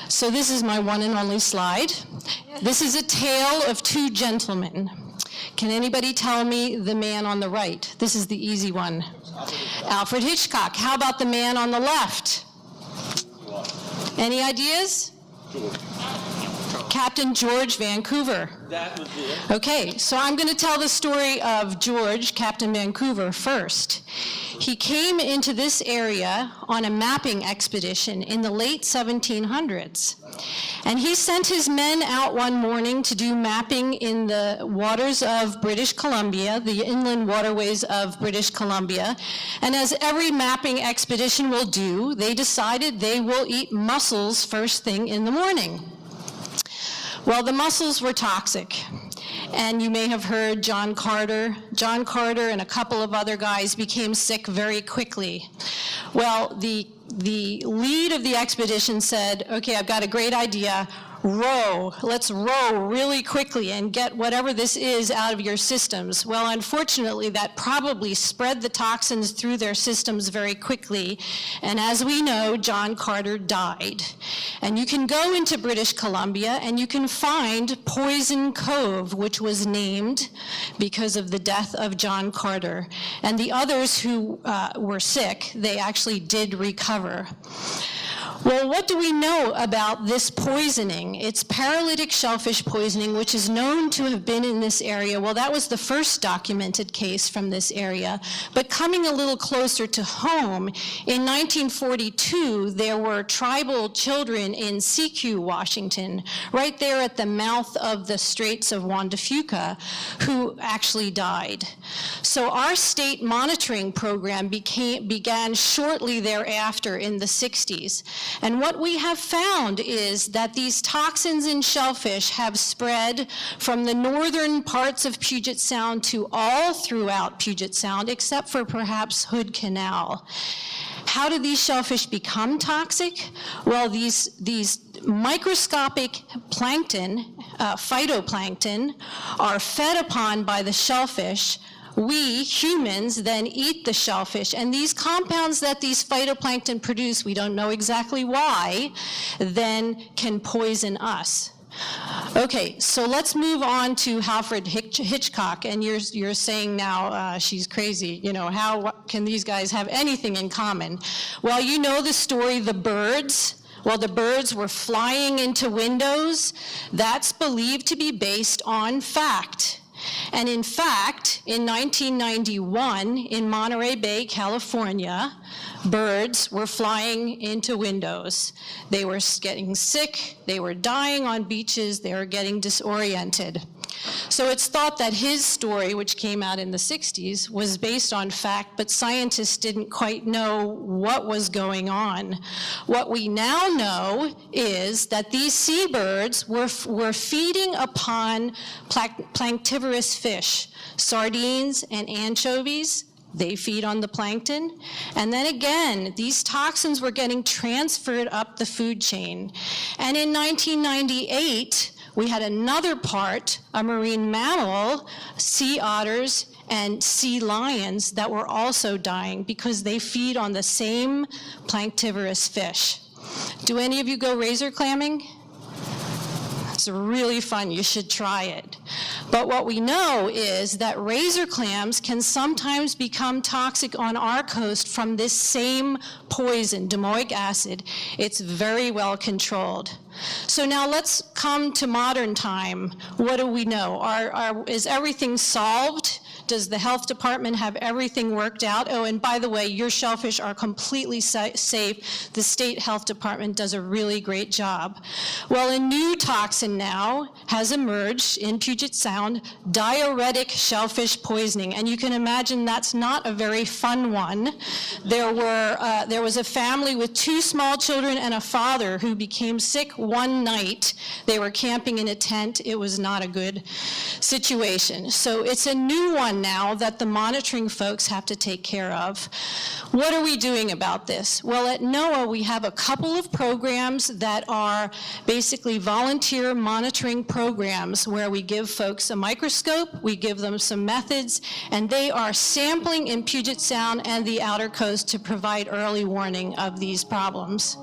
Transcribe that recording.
So this is my one and only slide. This is a tale of two gentlemen. Can anybody tell me the man on the right? This is the easy one. Alfred Hitchcock. How about the man on the left? Any ideas? Captain George Vancouver. That was it. Okay, so I'm going to tell the story of George, Captain Vancouver, first. He came into this area on a mapping expedition in the late 1700s. And he sent his men out one morning to do mapping in the waters of British Columbia, the inland waterways of British Columbia. And as every mapping expedition will do, they decided they will eat mussels first thing in the morning. Well, the mussels were toxic. And you may have heard John Carter and a couple of other guys became sick very quickly. Well, the lead of the expedition said, okay, I've got a great idea. Let's row really quickly and get whatever this is out of your systems. Well, unfortunately, that probably spread the toxins through their systems very quickly. And as we know, John Carter died. And you can go into British Columbia and you can find Poison Cove, which was named because of the death of John Carter. And the others who were sick, they actually did recover. Well, what do we know about this poisoning? It's paralytic shellfish poisoning, which is known to have been in this area. Well, that was the first documented case from this area. But coming a little closer to home, in 1942, there were tribal children in Seattle, Washington, right there at the mouth of the Straits of Juan de Fuca, who actually died. So our state monitoring program began shortly thereafter in the 60s. And what we have found is that these toxins in shellfish have spread from the northern parts of Puget Sound to all throughout Puget Sound, except for perhaps Hood Canal. How do these shellfish become toxic? Well, these microscopic plankton, phytoplankton, are fed upon by the shellfish. We, humans, then eat the shellfish, and these compounds that these phytoplankton produce, we don't know exactly why, then can poison us. Okay, so let's move on to Alfred Hitchcock, and you're saying now she's crazy. You know, how can these guys have anything in common? Well, you know the story, the birds. Well, the birds were flying into windows. That's believed to be based on fact. And in fact, in 1991, in Monterey Bay, California, birds were flying into windows. They were getting sick, they were dying on beaches, they were getting disoriented. So it's thought that his story, which came out in the 60s, was based on fact, but scientists didn't quite know what was going on. What we now know is that these seabirds were feeding upon planktivorous fish, sardines and anchovies. They feed on the plankton. And then again, these toxins were getting transferred up the food chain. And in 1998, we had another part, a marine mammal, sea otters and sea lions, that were also dying because they feed on the same planktivorous fish. Do any of you go razor clamming? It's really fun, you should try it. But what we know is that razor clams can sometimes become toxic on our coast from this same poison, domoic acid. It's very well controlled. So now let's come to modern time. What do we know? Is everything solved? Does the health department have everything worked out? Oh, and by the way, your shellfish are completely safe. The state health department does a really great job. Well, a new toxin now has emerged in Puget Sound, diuretic shellfish poisoning. And you can imagine that's not a very fun one. There was a family with 2 small children and a father who became sick one night. They were camping in a tent. It was not a good situation. So it's a new one now that the monitoring folks have to take care of. What are we doing about this? Well, at NOAA, we have a couple of programs that are basically volunteer monitoring programs where we give folks a microscope, we give them some methods, and they are sampling in Puget Sound and the outer coast to provide early warning of these problems.